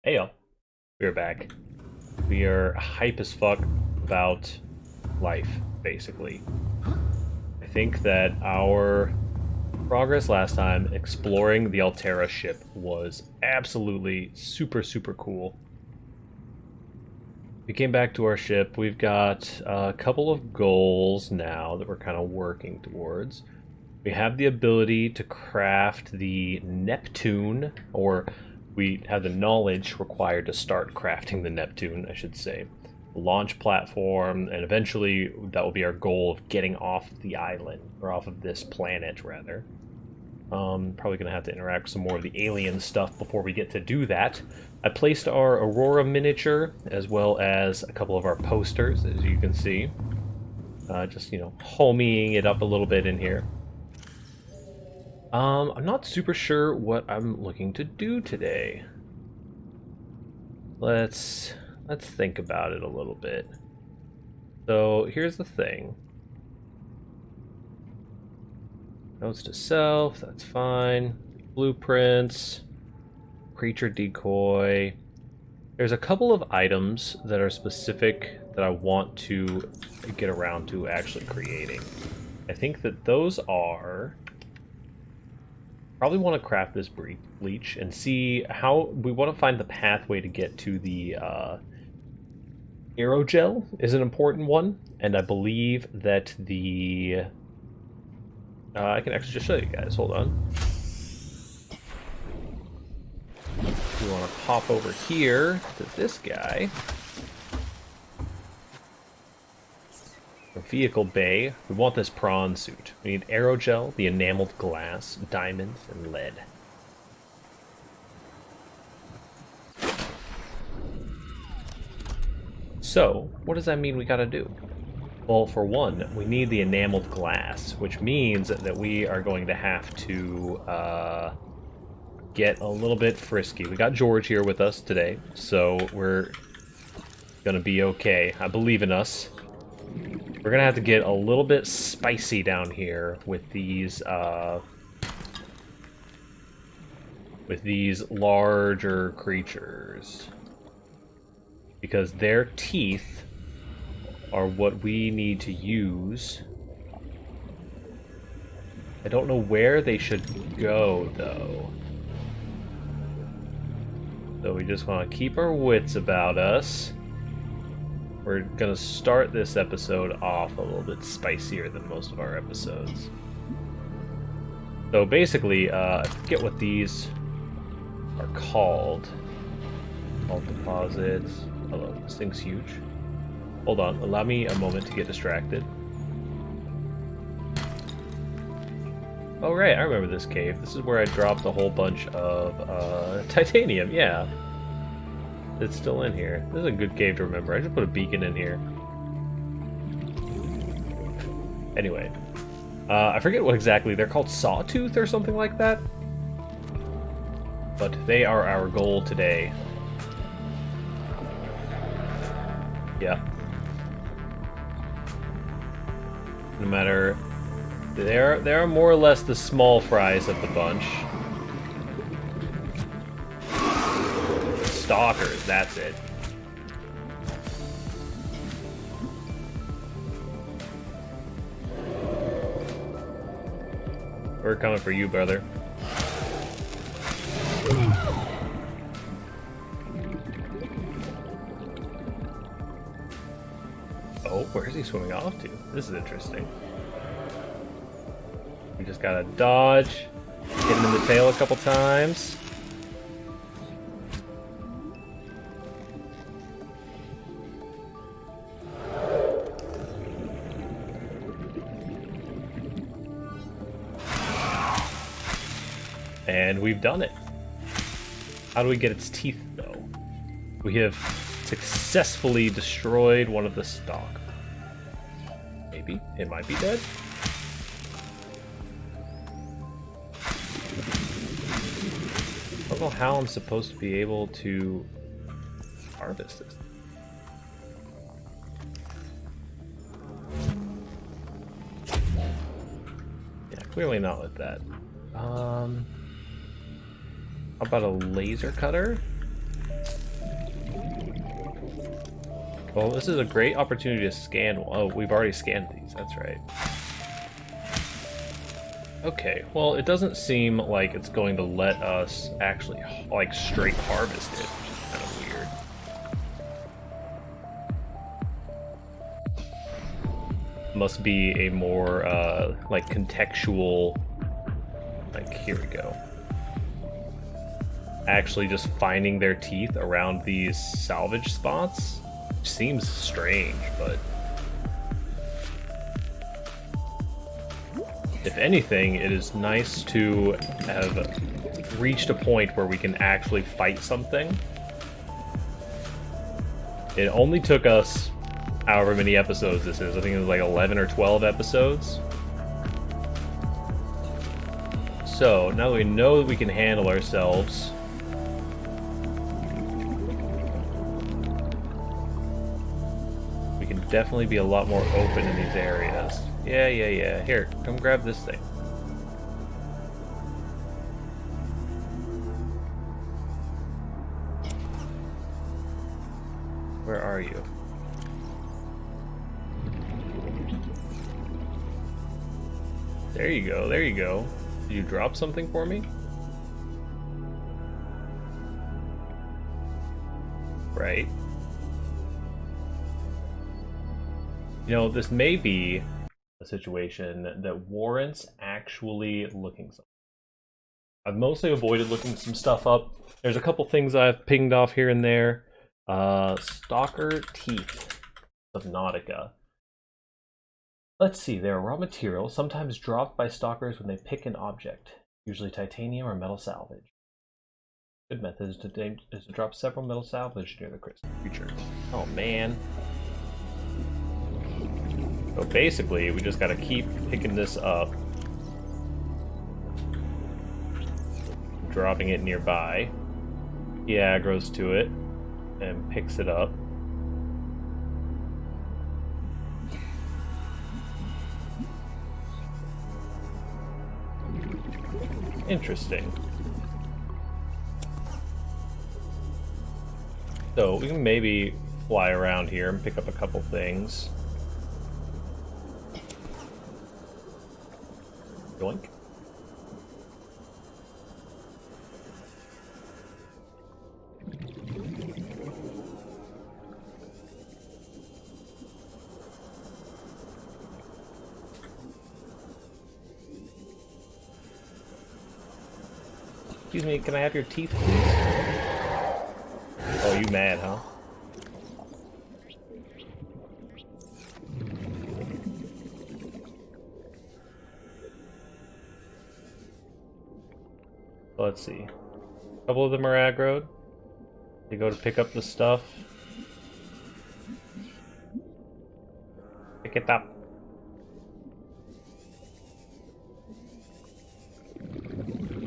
Hey y'all, we're back. We are hype as fuck about life, basically. I think that our progress last time exploring the Altera ship was absolutely super cool. We came back to our ship. We've got a couple of goals now that we're kind of working towards. We have the ability to craft the Neptune, or we have the knowledge required to start crafting the Neptune, I should say. Launch platform, and eventually that will be our goal of getting off the island, or off of this planet, rather. Probably going to have to interact with some more of the alien stuff before we get to do that. I placed our Aurora miniature, as well as a couple of our posters, as you can see. Just, homieing it up a little bit in here. I'm not super sure what I'm looking to do today. Let's think about it a little bit. So here's the thing. Notes to self, that's fine. Blueprints, creature decoy. There's a couple of items that are specific that I want to get around to actually creating. I think that those are... Probably want to craft this bleach and see how... We want to find the pathway to get to the aerogel is an important one, and I believe that the... I can actually just show you guys. Hold on. We want to pop over here to this guy. The vehicle bay. We want this prawn suit. We need aerogel, the enameled glass, diamonds, and lead. So, what does that mean we gotta do? Well, for one, we need the enameled glass, which means that we are going to have to get a little bit frisky. We got George here with us today, so we're gonna be okay. I believe in us. We're gonna have to get a little bit spicy down here with these larger creatures, because their teeth are what we need to use. I don't know where they should go, though. So we just want to keep our wits about us. We're going to start this episode off a little bit spicier than most of our episodes. So basically, I forget what these are called. Vault deposits. Hello, this thing's huge. Hold on, allow me a moment to get distracted. Oh right, I remember this cave. This is where I dropped a whole bunch of titanium, yeah. It's still in here. This is a good cave to remember. I just put a beacon in here. Anyway, I forget what exactly they're called, sawtooth or something like that. But they are our goal today. Yeah. No matter, they're more or less the small fries of the bunch. Stalkers, that's it. We're coming for you, brother. Oh, where's he swimming off to? This is interesting. We just gotta dodge, hit him in the tail a couple times. And we've done it. How do we get its teeth, though? We have successfully destroyed one of the stalk. Maybe it might be dead. I don't know how I'm supposed to be able to harvest this. Yeah, clearly not with that. How about a laser cutter? Well, this is a great opportunity to scan. Oh, we've already scanned these. That's right. Okay, well, it doesn't seem like it's going to let us actually, like, straight harvest it, which is kind of weird. Must be a more, like, contextual... Like, here we go. Actually just finding their teeth around these salvage spots, which seems strange, but... If anything, it is nice to have reached a point where we can actually fight something. It only took us however many episodes this is. I think it was like 11 or 12 episodes. So, now that we know that we can handle ourselves... we can definitely be a lot more open in these areas. Yeah. Here, come grab this thing. Where are you? There you go, there you go. Did you drop something for me? Right. You know, this may be a situation that warrants actually looking something. I've mostly avoided looking some stuff up. There's a couple things I've pinged off here and there. Stalker teeth, Subnautica. Let's see, they're a raw material, sometimes dropped by stalkers when they pick an object, usually titanium or metal salvage. Good method is to drop several metal salvage near the creature. Oh man. So basically, we just gotta keep picking this up, dropping it nearby. He aggroes to it and picks it up. Interesting. So we can maybe fly around here and pick up a couple things. Yoink. Excuse me, can I have your teeth, please? Oh, you mad, huh? Let's see. A couple of them are aggroed. They go to pick up the stuff. Pick it up.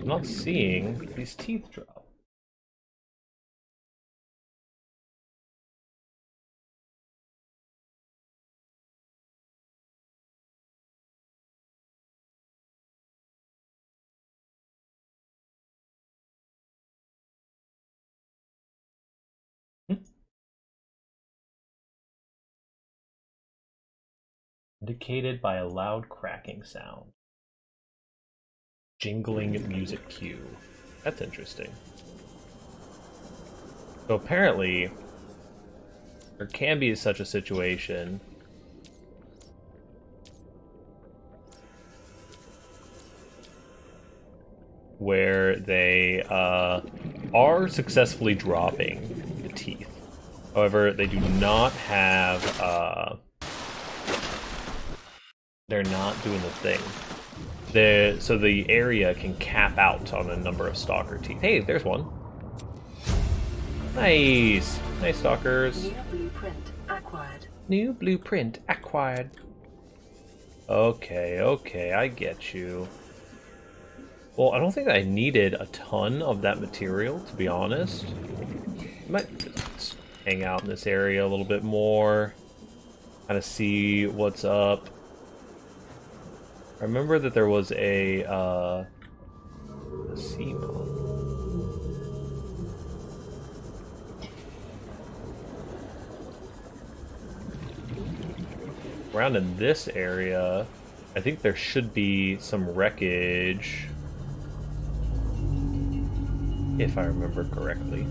I'm not seeing these teeth drop. Indicated by a loud cracking sound. Jingling music cue. That's interesting. So apparently, there can be such a situation where they are successfully dropping the teeth. However, they do not have, they're not doing the thing. So the area can cap out on a number of stalker teeth. Hey, there's one. Nice. Nice, stalkers. New blueprint acquired. New blueprint acquired. Okay, I get you. Well, I don't think I needed a ton of that material, to be honest. I might just hang out in this area a little bit more. Kind of see what's up. I remember that there was a sea mod. around in this area, I think there should be some wreckage, if I remember correctly.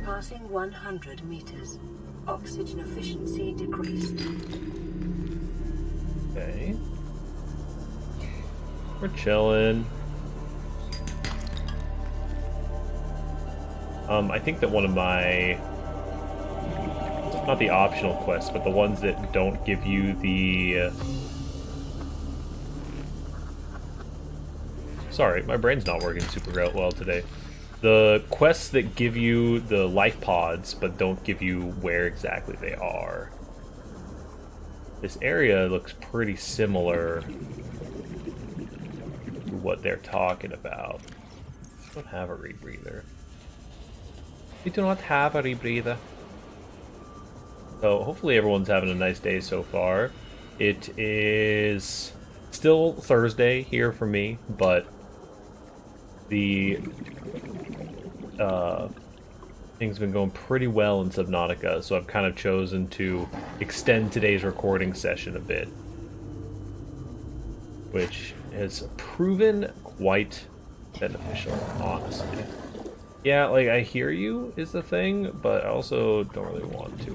Passing 100 meters. Oxygen efficiency decreased. Okay. We're chilling. I think that one of my, not the optional quests, but the ones that don't give you the, sorry, my brain's not working super well today. The quests that give you the life pods, but don't give you where exactly they are. This area looks pretty similar to what they're talking about. We don't have a rebreather. We do not have a rebreather. So hopefully everyone's having a nice day so far. It is still Thursday here for me, but the things have been going pretty well in Subnautica, so I've kind of chosen to extend today's recording session a bit, which has proven quite beneficial, honestly. Yeah, like, I hear you is the thing, but I also don't really want to.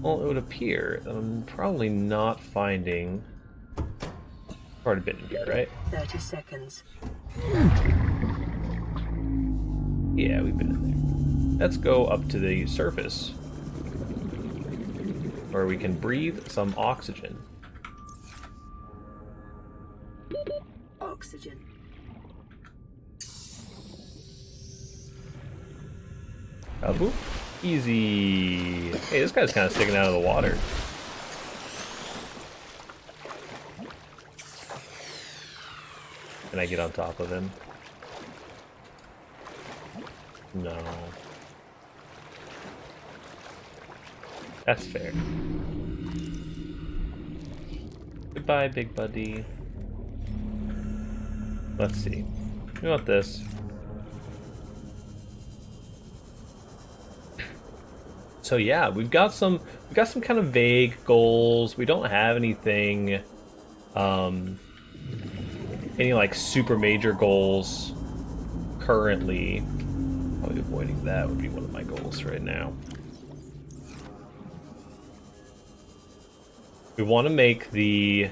Well, it would appear that I'm probably not finding... I've already been in here, right? 30 seconds. Yeah, we've been in there. Let's go up to the surface, where we can breathe some oxygen. Oxygen. Boop. Easy. Hey, this guy's kind of sticking out of the water. Can I get on top of him? No. That's fair. Goodbye, big buddy. Let's see. We want this. So yeah, we've got some kind of vague goals. We don't have anything, any like super major goals currently. Probably avoiding that would be one of my goals right now. We want to make we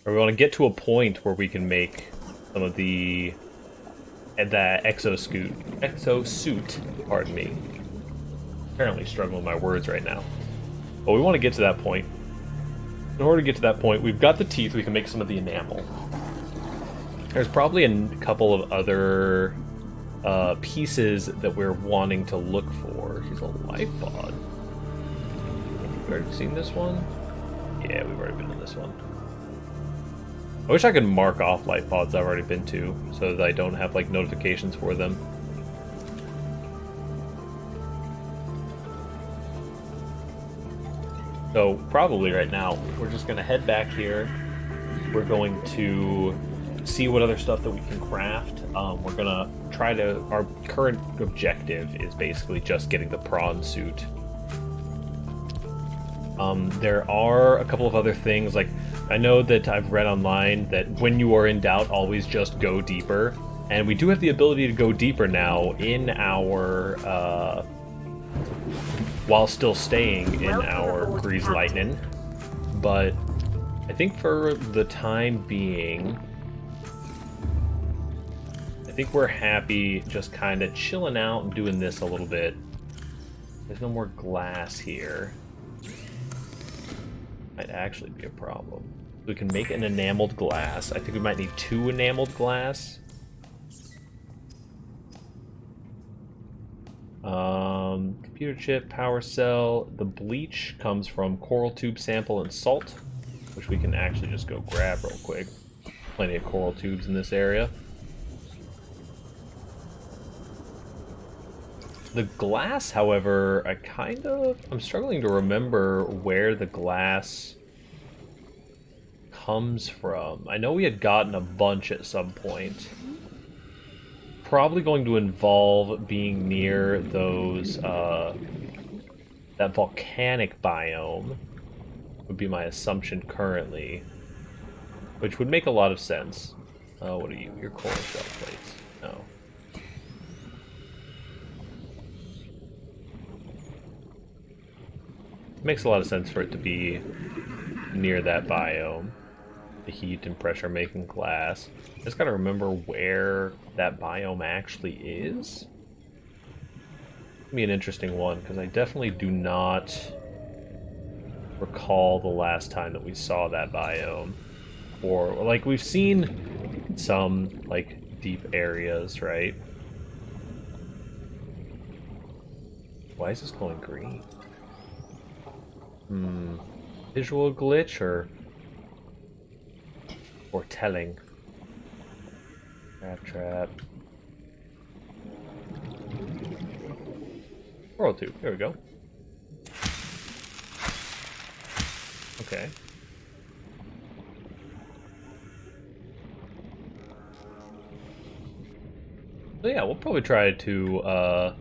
want to get to a point where we can make some of the exosuit, pardon me. Apparently struggling with my words right now. But we want to get to that point. In order to get to that point, we've got the teeth, we can make some of the enamel. There's probably a couple of other pieces that we're wanting to look for. Here's a life pod. We've already seen this one? Yeah, we've already been in this one. I wish I could mark off life pods I've already been to, so that I don't have like notifications for them. So probably right now, we're just going to head back here. We're going to see what other stuff that we can craft. We're going to try to... Our current objective is basically just getting the prawn suit. There are a couple of other things, like I know that I've read online that when you are in doubt, always just go deeper. And we do have the ability to go deeper now in our... while still staying in our Grease Lightning. But I think for the time being, I think we're happy just kind of chilling out and doing this a little bit. There's no more glass here. Might actually be a problem. We can make an enameled glass. I think we might need 2 enameled glass. Computer chip, power cell. The bleach comes from coral tube sample and salt, which we can actually just go grab real quick. Plenty of coral tubes in this area. The glass, however, I'm struggling to remember where the glass comes from. I know we had gotten a bunch at some point. Probably going to involve being near those, that volcanic biome, would be my assumption currently. Which would make a lot of sense. What are you? Your coral shell plates. No. Makes a lot of sense for it to be near that biome. The heat and pressure making glass. Just gotta remember where that biome actually is. It'll be an interesting one, because I definitely do not recall the last time that we saw that biome. Or, like, we've seen some, like, deep areas, right? Why is this glowing green? Visual glitch or telling? Trap. Coral tube. There we go. Okay. So yeah, we'll probably try to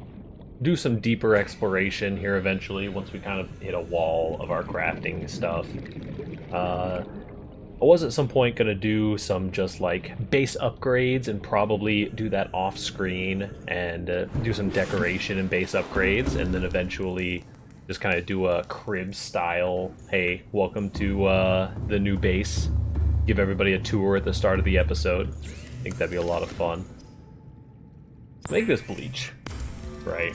do some deeper exploration here eventually once we kind of hit a wall of our crafting stuff. I was at some point going to do some just like base upgrades and probably do that off screen and do some decoration and base upgrades, and then eventually just kind of do a crib style, hey, welcome to the new base. Give everybody a tour at the start of the episode. I think that'd be a lot of fun. Make this bleach, right?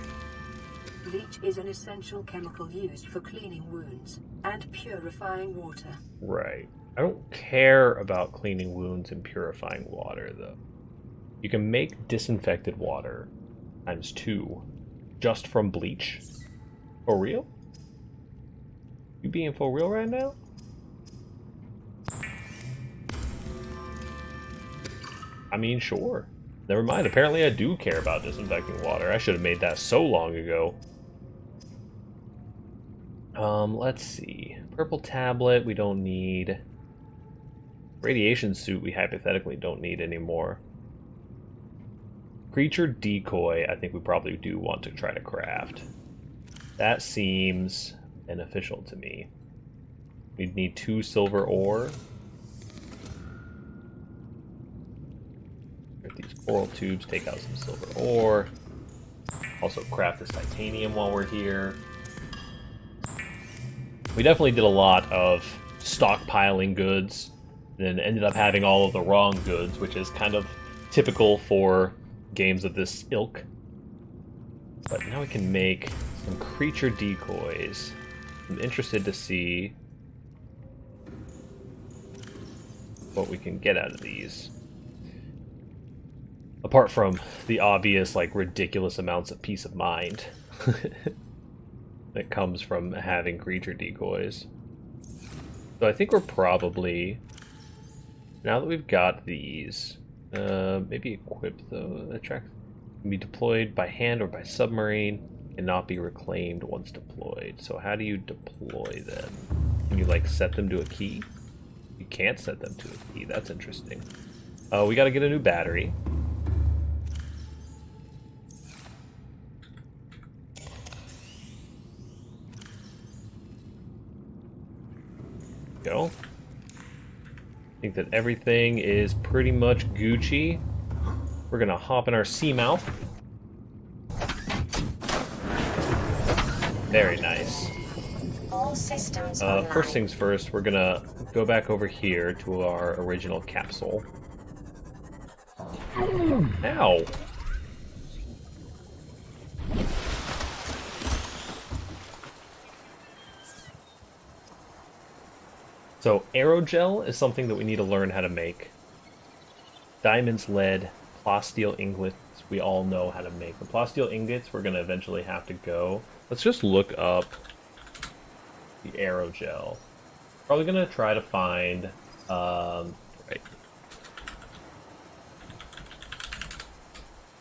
Bleach is an essential chemical used for cleaning wounds and purifying water. Right. I don't care about cleaning wounds and purifying water, though. You can make disinfected water ×2 just from bleach. For real? You being for real right now? I mean, sure. Never mind. Apparently I do care about disinfecting water. I should have made that so long ago. Let's see. Purple tablet we don't need. Radiation suit we hypothetically don't need anymore. Creature decoy I think we probably do want to try to craft. That seems beneficial to me. We'd need 2 silver ore. Get these coral tubes, take out some silver ore. Also craft this titanium while we're here. We definitely did a lot of stockpiling goods, and then ended up having all of the wrong goods, which is kind of typical for games of this ilk. But now we can make some creature decoys. I'm interested to see what we can get out of these. Apart from the obvious, like, ridiculous amounts of peace of mind that comes from having creature decoys. So I think we're probably, now that we've got these, maybe equip the tracks. Can be deployed by hand or by submarine and not be reclaimed once deployed. So how do you deploy them? Can you, like, set them to a key? You can't set them to a key. That's interesting. We gotta get a new battery. Go. I think that everything is pretty much Gucci. We're gonna hop in our Seamouth. Very nice. All systems First things first, we're gonna go back over here to our original capsule. Ow! So aerogel is something that we need to learn how to make. Diamonds, lead, plasteel ingots, we all know how to make. The plasteel ingots, we're going to eventually have to go. Let's just look up the aerogel. Probably going to try to find, right.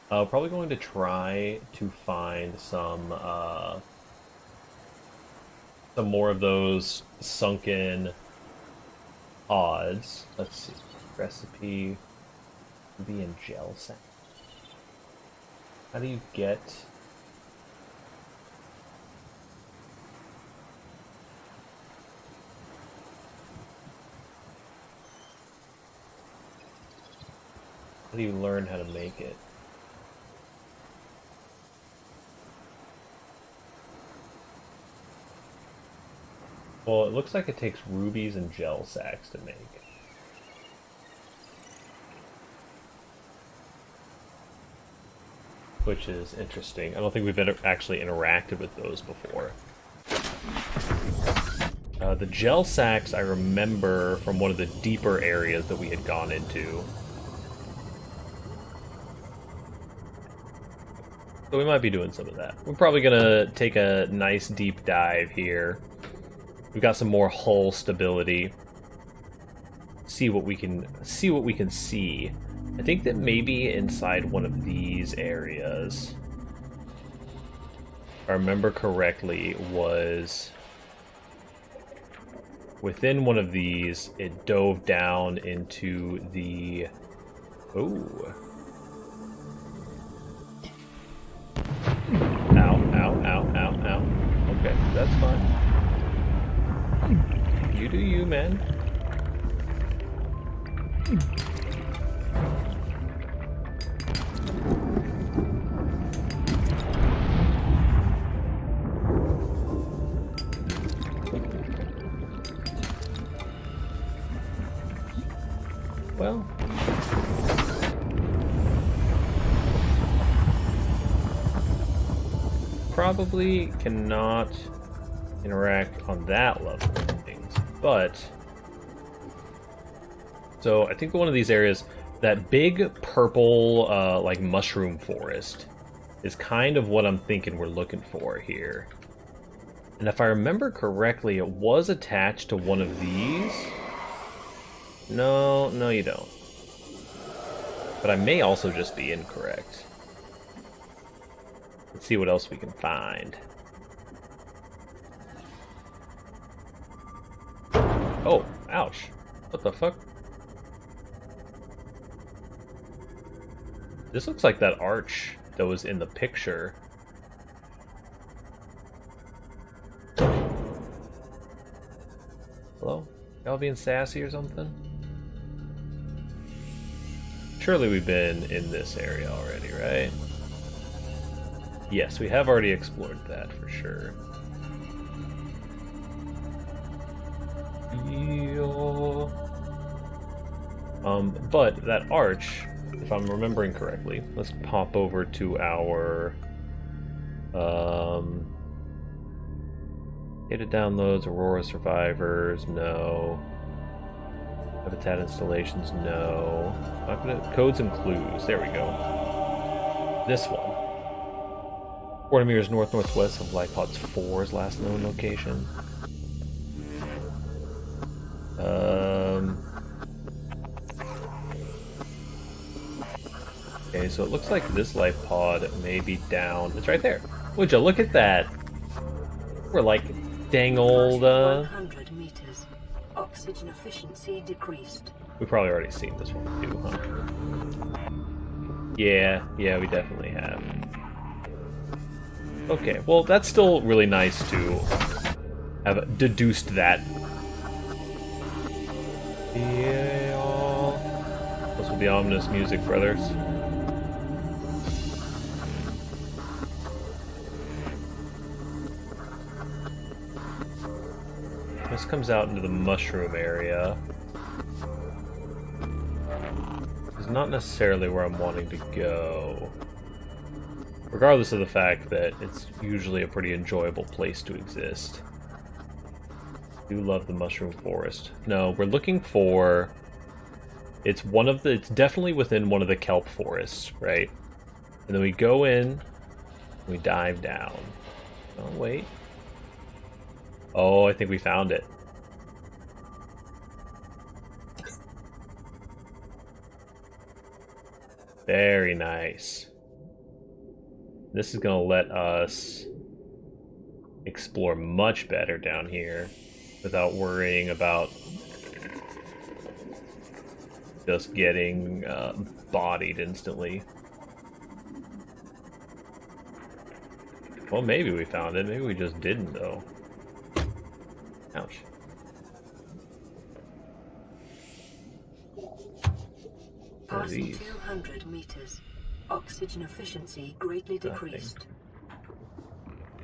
Probably going to try to find some more of those sunken pods. Let's see. Recipe be in gel sack. How do you get? How do you learn how to make it? Well, it looks like it takes rubies and gel sacks to make. Which is interesting. I don't think we've actually interacted with those before. The gel sacks I remember from one of the deeper areas that we had gone into. So we might be doing some of that. We're probably gonna take a nice deep dive here. We've got some more hull stability. See what we can see. I think that maybe inside one of these areas, if I remember correctly, was within one of these, it dove down into the... Ooh. Ow, ow, ow, ow, ow. Okay, that's fine. You do you, man. Well, probably cannot interact on that level of things, but so I think one of these areas, that big purple like mushroom forest, is kind of what I'm thinking we're looking for here. And if I remember correctly, it was attached to one of these. No, no you don't. But I may also just be incorrect. Let's see what else we can find. Oh, ouch. What the fuck? This looks like that arch that was in the picture. Hello? Y'all being sassy or something? Surely we've been in this area already, right? Yes, we have already explored that for sure. Yeah. But that arch, if I'm remembering correctly, let's pop over to our data downloads, Aurora survivors, no. Habitat installations, no. Not gonna, codes and clues, there we go. This one. 40 meters north-northwest of Life Pod's 4's last known location. Okay, so it looks like this life pod may be down. It's right there. Would you look at that? We're like dang old. 100 meters. Oxygen efficiency decreased. We've probably already seen this one too, huh? Yeah, we definitely have. Okay, well that's still really nice to have deduced that. Yeah, this will be ominous music, brothers. This comes out into the mushroom area. It's not necessarily where I'm wanting to go. Regardless of the fact that it's usually a pretty enjoyable place to exist. I do love the mushroom forest. No, we're looking for... It's definitely within one of the kelp forests, right? And then we go in, we dive down. Oh, wait. Oh, I think we found it. Very nice. This is going to let us explore much better down here without worrying about just getting bodied instantly. Well, maybe we found it. Maybe we just didn't, though. Ouch. Passing 200 meters. Oxygen efficiency greatly decreased.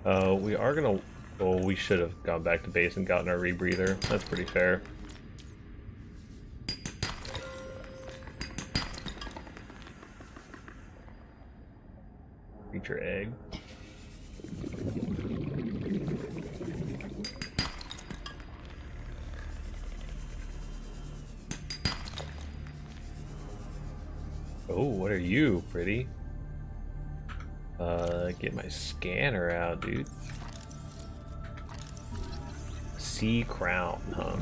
We are gonna... Well, we should have gone back to base and gotten our rebreather. That's pretty fair. Creature egg. Oh, what are you, pretty? Get my scanner out, dude. Sea crown, huh?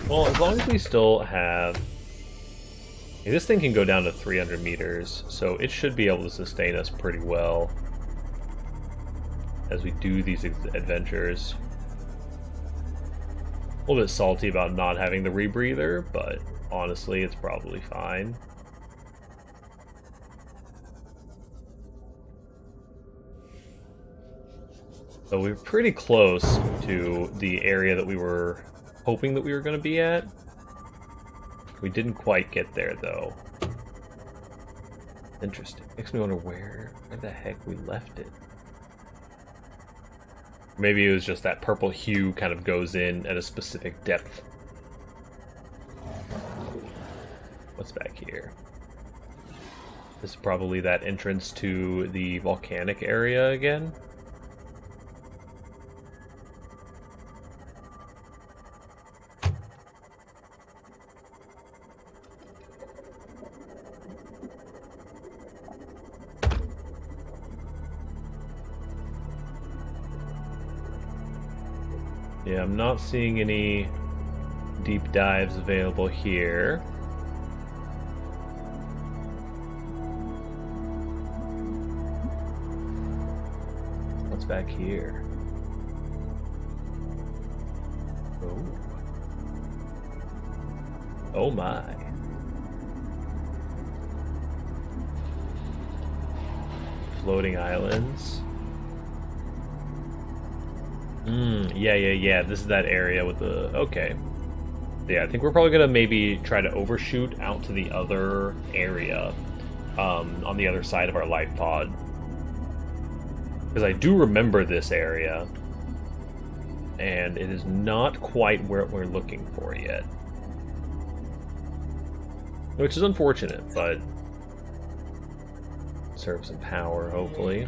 Well, as long as we still have... This thing can go down to 300 meters, so it should be able to sustain us pretty well as we do these adventures. A little bit salty about not having the rebreather, but honestly, it's probably fine. So we're pretty close to the area that we were hoping that we were going to be at. We didn't quite get there, though. Interesting. Makes me wonder where the heck we left it. Maybe it was just that purple hue kind of goes in at a specific depth. What's back here? This is probably that entrance to the volcanic area again. Yeah, I'm not seeing any deep dives available here. What's back here? Oh. Oh my. Floating islands. Yeah. This is that area with the... Okay. Yeah, I think we're probably going to maybe try to overshoot out to the other area on the other side of our life pod. Because I do remember this area. And it is not quite where we're looking for yet. Which is unfortunate, but... serve some power, hopefully.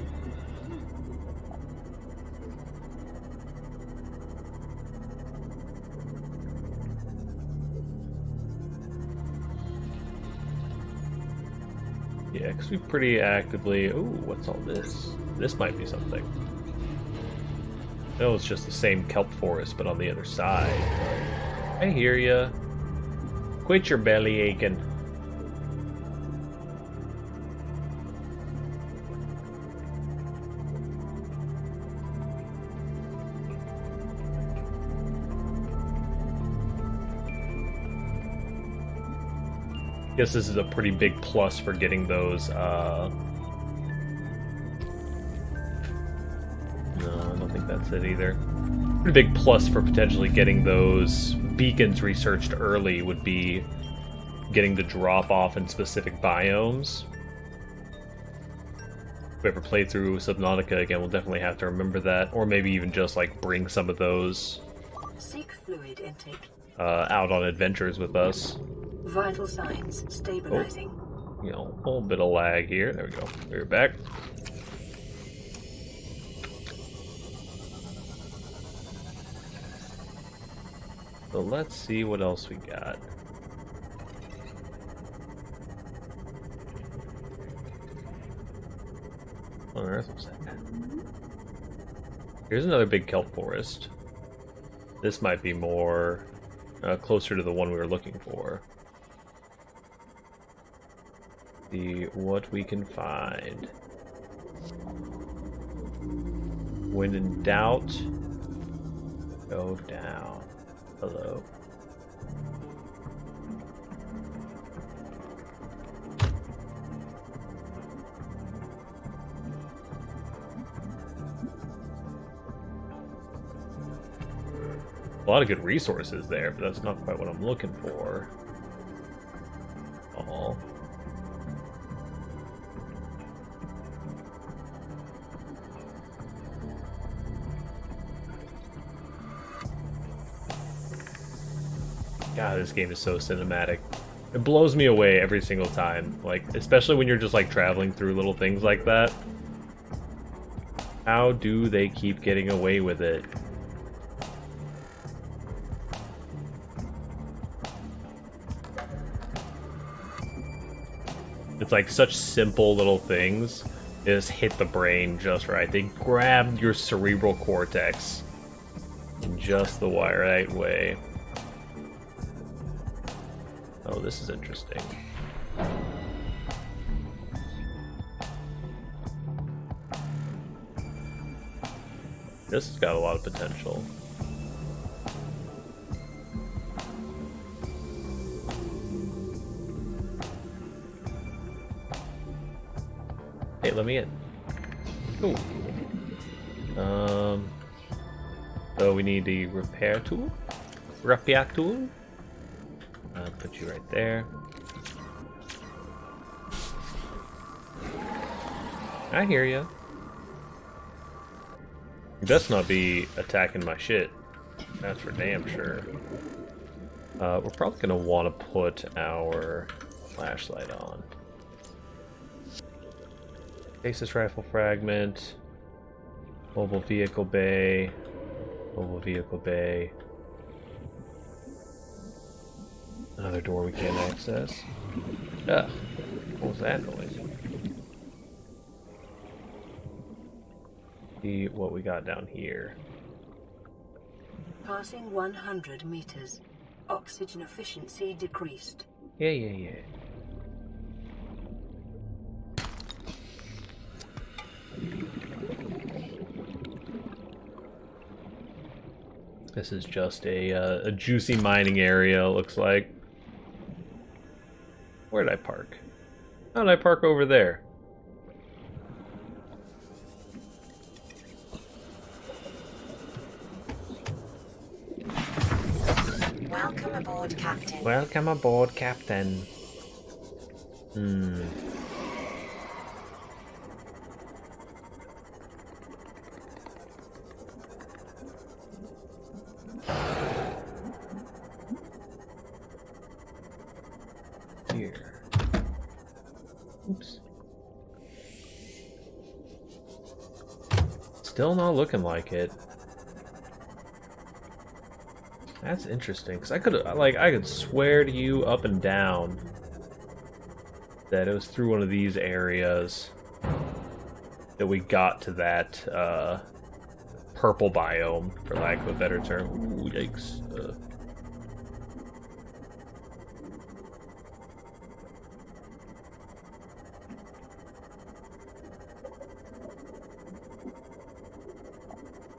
Yeah, because we pretty actively... Ooh, what's all this? This might be something. No, it's just the same kelp forest, but on the other side. I hear ya. Quit your belly aching. Guess this is a pretty big plus for getting those, No, I don't think that's it either. Pretty big plus for potentially getting those beacons researched early would be getting the drop-off in specific biomes. If we ever play through Subnautica again, we'll definitely have to remember that. Or maybe even just, like, bring some of those Seek fluid intake. Out on adventures with us. Vital signs stabilizing. Oh, you know, a little bit of lag here. There we go. We're back. So let's see what else we got. on earth was that? Here's another big kelp forest. This might be more closer to the one we were looking for. See what we can find. When in doubt, go down. Hello. A lot of good resources there, but that's not quite what I'm looking for. Oh. God, this game is so cinematic. It blows me away every single time. Like, especially when you're just like traveling through little things like that. How do they keep getting away with it? It's like such simple little things. They just hit the brain just right. They grab your cerebral cortex in just the right way. Oh, this is interesting. This has got a lot of potential. Hey, let me in. Ooh. So we need the repair tool. Repair tool. Put you right there. I hear ya. You best not be attacking my shit. That's for damn sure. We're probably gonna want to put our flashlight on. Stasis rifle fragment. Mobile vehicle bay. Mobile vehicle bay. Another door we can't access. Ugh. What was that noise? See what we got down here. Passing 100 meters. Oxygen efficiency decreased. Yeah. This is just a juicy mining area, looks like. Where did I park? How did I park over there? Welcome aboard, Captain. Welcome aboard, Captain. Here. Oops. Still not looking like it. That's interesting, because I could swear to you up and down that it was through one of these areas that we got to that purple biome, for lack of a better term. Ooh, yikes.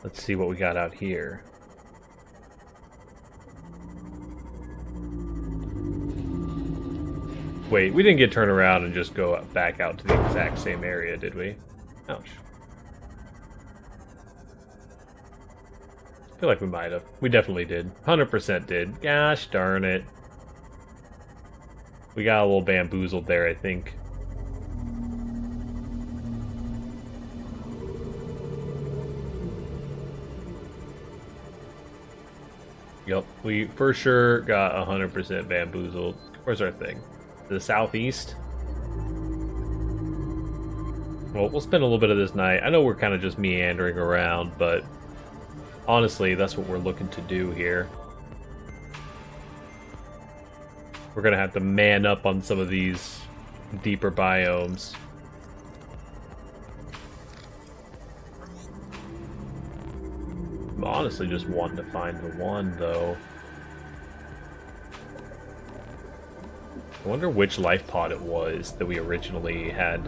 Let's see what we got out here. Wait, we didn't get turned around and just go back out to the exact same area, did we? Ouch. I feel like we might have. We definitely did. 100% did. Gosh darn it. We got a little bamboozled there, I think. Yep, we for sure got 100% bamboozled. Where's our thing? To the southeast? Well, we'll spend a little bit of this night. I know we're kind of just meandering around, but honestly, that's what we're looking to do here. We're gonna have to man up on some of these deeper biomes. I'm honestly just wanting to find the one, though. I wonder which life pod it was that we originally had,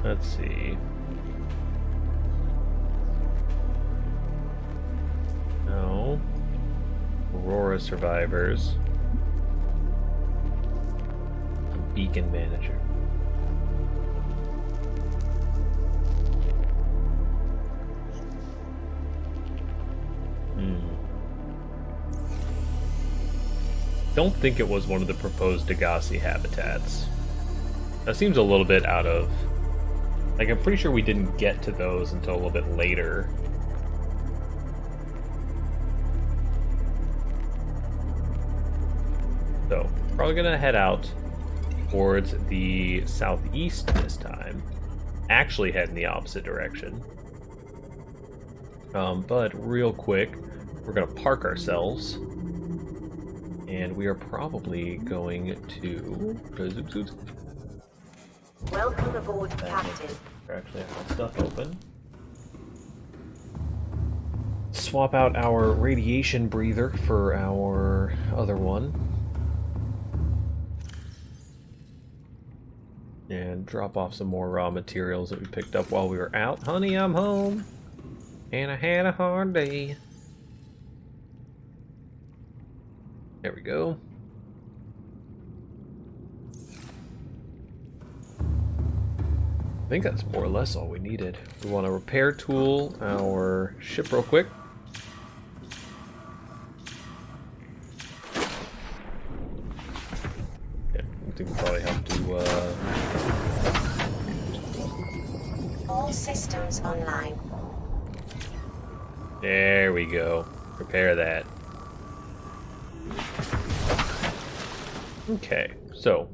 let's see. No. Aurora survivors. Beacon manager. Don't think it was one of the proposed Degassi habitats. That seems a little bit out of... Like, I'm pretty sure we didn't get to those until a little bit later. So, probably gonna head out towards the southeast this time. Actually head in the opposite direction. But real quick, we're gonna park ourselves. And we are probably going to... Welcome aboard, Captain. We actually have stuff open. Swap out our radiation breather for our other one. And drop off some more raw materials that we picked up while we were out. Honey, I'm home. And I had a hard day. There we go. I think that's more or less all we needed. We want to repair tool our ship real quick. Yeah, I think we probably have to, All systems online. There we go. Repair that. Okay, so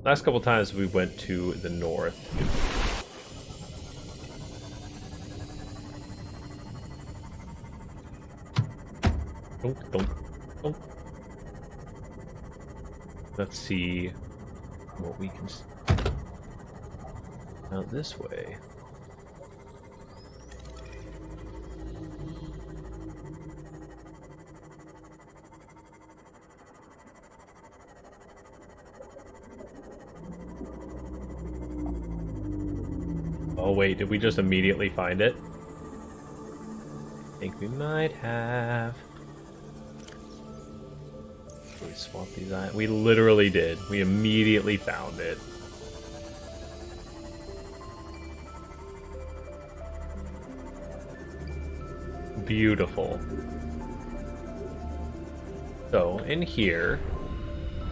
last couple times we went to the north. Don't. Let's see what we can see. Out this way. Oh wait, did we just immediately find it? I think we might have. Did we swap these items? We literally did. We immediately found it. Beautiful. So, in here,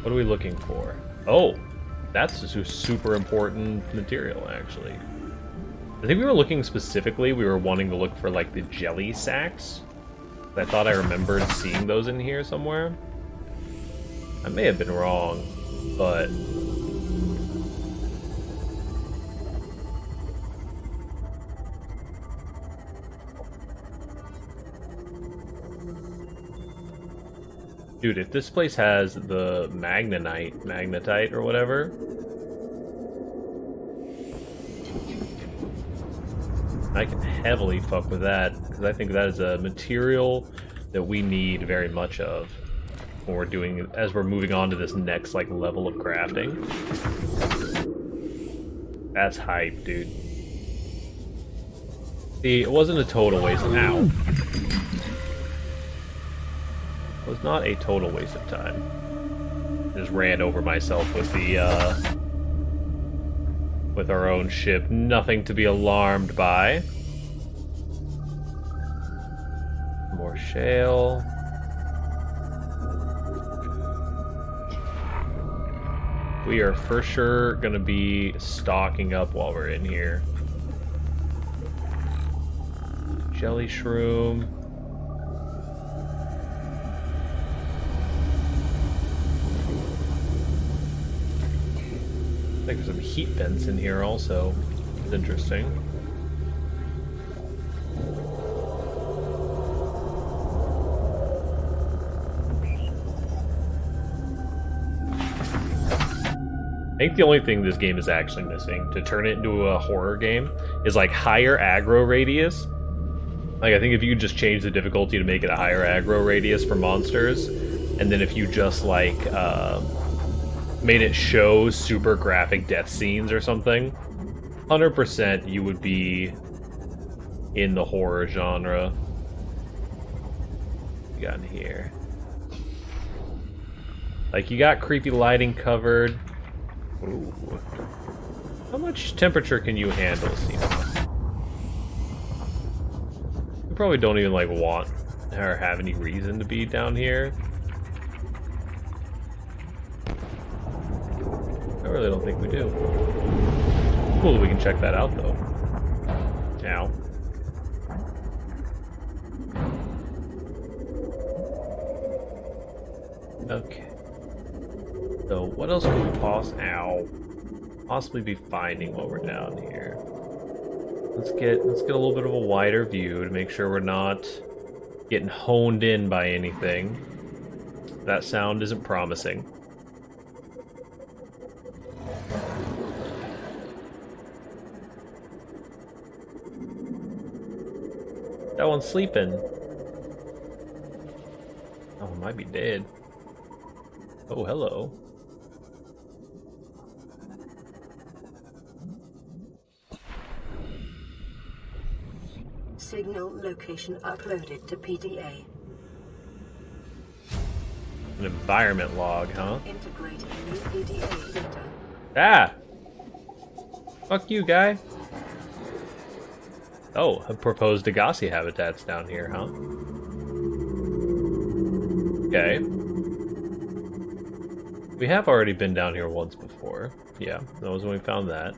what are we looking for? Oh, that's a super important material, actually. I think we were looking specifically, we were wanting to look for, like, the jelly sacks. I thought I remembered seeing those in here somewhere. I may have been wrong, but... Dude, if this place has the magnetite or whatever... I can heavily fuck with that, because I think that is a material that we need very much of when we're doing, as we're moving on to this next, like, level of crafting. That's hype, dude. See, it wasn't a total waste of... Ow. It was not a total waste of time. Just ran over myself with the, with our own ship. Nothing to be alarmed by. More shale. We are for sure going to be stocking up while we're in here. Jelly shroom. I think there's some heat vents in here also. It's interesting. think the only thing this game is actually missing to turn it into a horror game is like higher aggro radius. Like I think if you just change the difficulty to make it a higher aggro radius for monsters, and then if you just like made it show super graphic death scenes or something, 100% you would be in the horror genre. What we got in here? Like, you got creepy lighting covered. Ooh. How much temperature can you handle, Sina? You probably don't even, like, want or have any reason to be down here. I really don't think we do. Cool that we can check that out, though. Ow. Okay. So what else could we possibly be finding while we're down here? Let's get a little bit of a wider view to make sure we're not getting honed in by anything. That sound isn't promising. That one's sleeping. Oh, it might be dead. Oh, hello. Signal location uploaded to PDA. An environment log, huh? Integrating new PDA data. Ah! Fuck you, guy. Oh, a proposed Degassi habitats down here, huh? Okay. We have already been down here once before. Yeah, that was when we found that.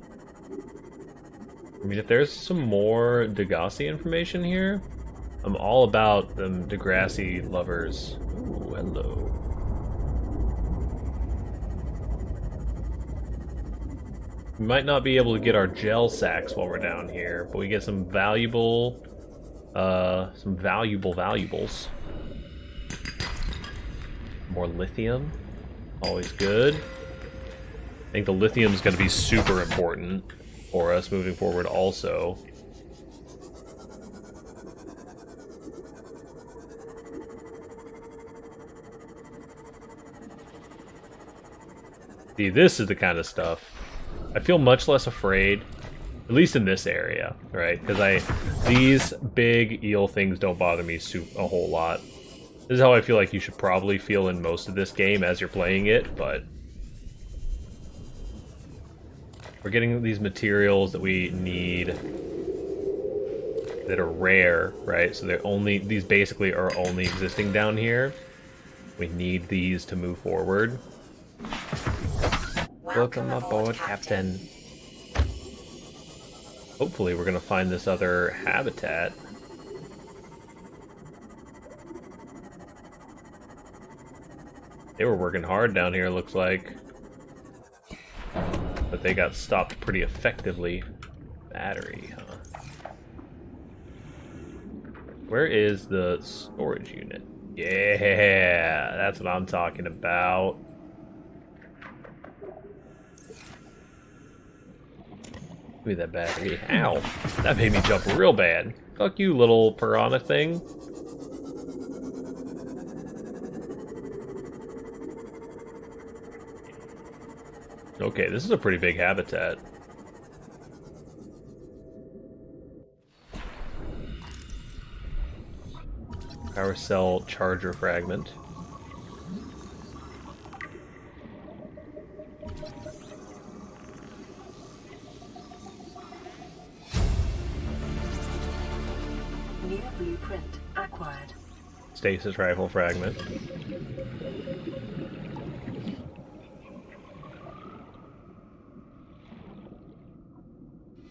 I mean, if there's some more Degassi information here, I'm all about them Degrassi lovers. Ooh, hello. We might not be able to get our gel sacks while we're down here, but we get some valuables. More lithium. Always good. I think the lithium is going to be super important for us moving forward also. See, this is the kind of stuff. I feel much less afraid, at least in this area, right? Because these big eel things don't bother me a whole lot. This is how I feel like you should probably feel in most of this game as you're playing it, but we're getting these materials that we need that are rare, right? So these basically are only existing down here. We need these to move forward. Welcome aboard, Captain. Hopefully we're gonna find this other habitat. They were working hard down here, looks like. But they got stopped pretty effectively. Battery, huh? Where is the storage unit? Yeah, that's what I'm talking about. Give me that battery. Ow! That made me jump real bad. Fuck you, little piranha thing. Okay, this is a pretty big habitat. Power cell charger fragment. New blueprint acquired. Stasis rifle fragment.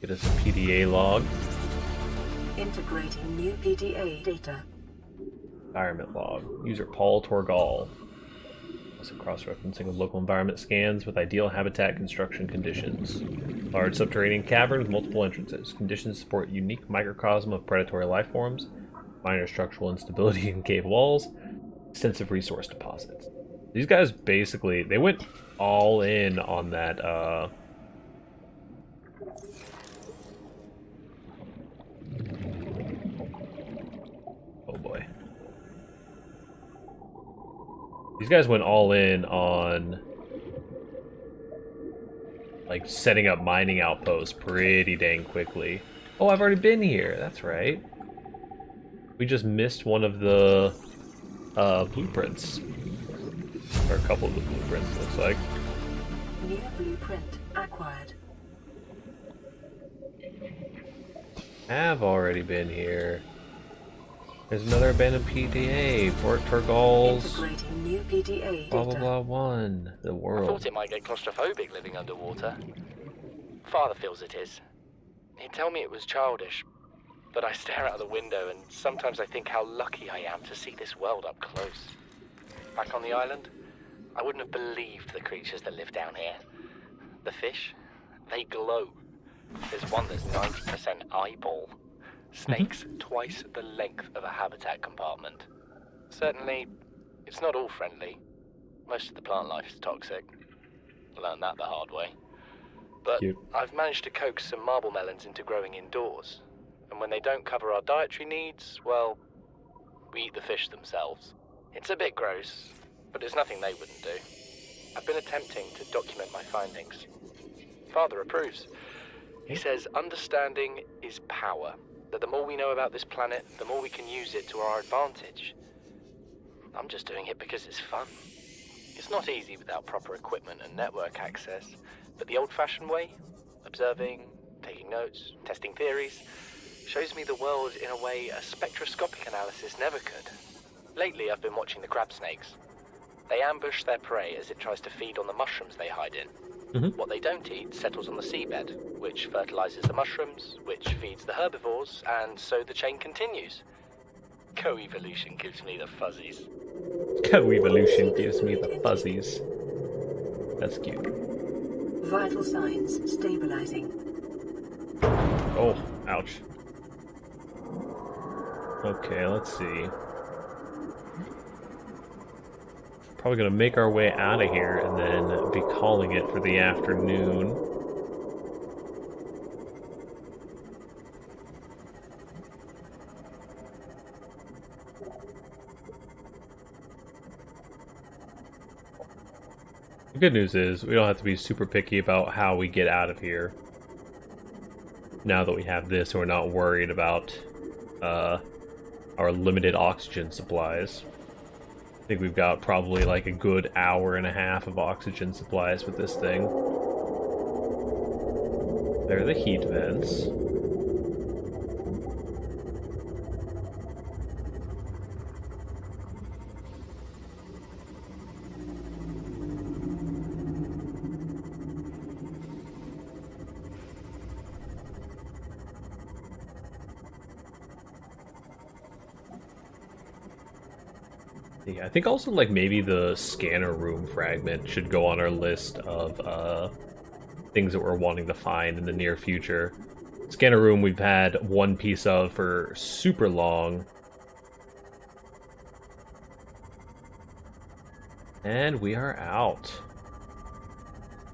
Get us a PDA log. Integrating new PDA data. Environment log. User Paul Torgal. Also cross-referencing of local environment scans with ideal habitat construction conditions. Large subterranean cavern with multiple entrances. Conditions support unique microcosm of predatory life forms. Minor structural instability in cave walls. Extensive resource deposits. These guys basically, they went all in on that, oh boy. These guys went all in on, like, setting up mining outposts pretty dang quickly. Oh, I've already been here, that's right. We just missed one of the, blueprints. Or a couple of the blueprints, looks like. New blueprint acquired. Have already been here. There's another abandoned PDA. Fort Turgol's. Integrating new PDA Blah blah data. blah 1. The I world. thought it might get claustrophobic living underwater. Father feels it is. He'd tell me it was childish, but I stare out the window and sometimes I think how lucky I am to see this world up close. Back on the island, I wouldn't have believed the creatures that live down here. The fish, they glow. There's one that's 90% eyeball. Snakes twice the length of a habitat compartment. Certainly, it's not all friendly. Most of the plant life is toxic. Learned that the hard way. But Cute. I've managed to coax some marble melons into growing indoors. And when they don't cover our dietary needs, well, we eat the fish themselves. It's a bit gross, but it's nothing they wouldn't do. I've been attempting to document my findings. Father approves. He says understanding is power. That the more we know about this planet, the more we can use it to our advantage. I'm just doing it because it's fun. It's not easy without proper equipment and network access, but the old-fashioned way, observing, taking notes, testing theories, shows me the world in a way a spectroscopic analysis never could. Lately, I've been watching the crab snakes. They ambush their prey as it tries to feed on the mushrooms they hide in. What they don't eat settles on the seabed, which fertilizes the mushrooms, which feeds the herbivores, and so the chain continues. Co-evolution gives me the fuzzies. Co-evolution gives me the fuzzies. That's cute. Vital signs stabilizing. Oh, ouch. Okay, let's see. Probably gonna make our way out of here and then be calling it for the afternoon. The good news is we don't have to be super picky about how we get out of here. Now that we have this, we're not worried about our limited oxygen supplies. I think we've got probably like a good hour and a half of oxygen supplies with this thing. There are the heat vents. Yeah, I think also like maybe the scanner room fragment should go on our list of things that we're wanting to find in the near future. Scanner room we've had one piece of for super long. And we are out.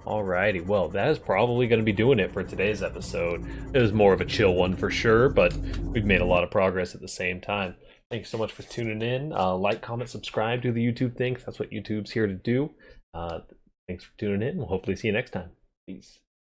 Alrighty, well, that is probably going to be doing it for today's episode. It was more of a chill one for sure, but we've made a lot of progress at the same time. Thanks so much for tuning in. Like, comment, subscribe, do the YouTube thing. That's what YouTube's here to do. Thanks for tuning in. We'll hopefully see you next time. Peace.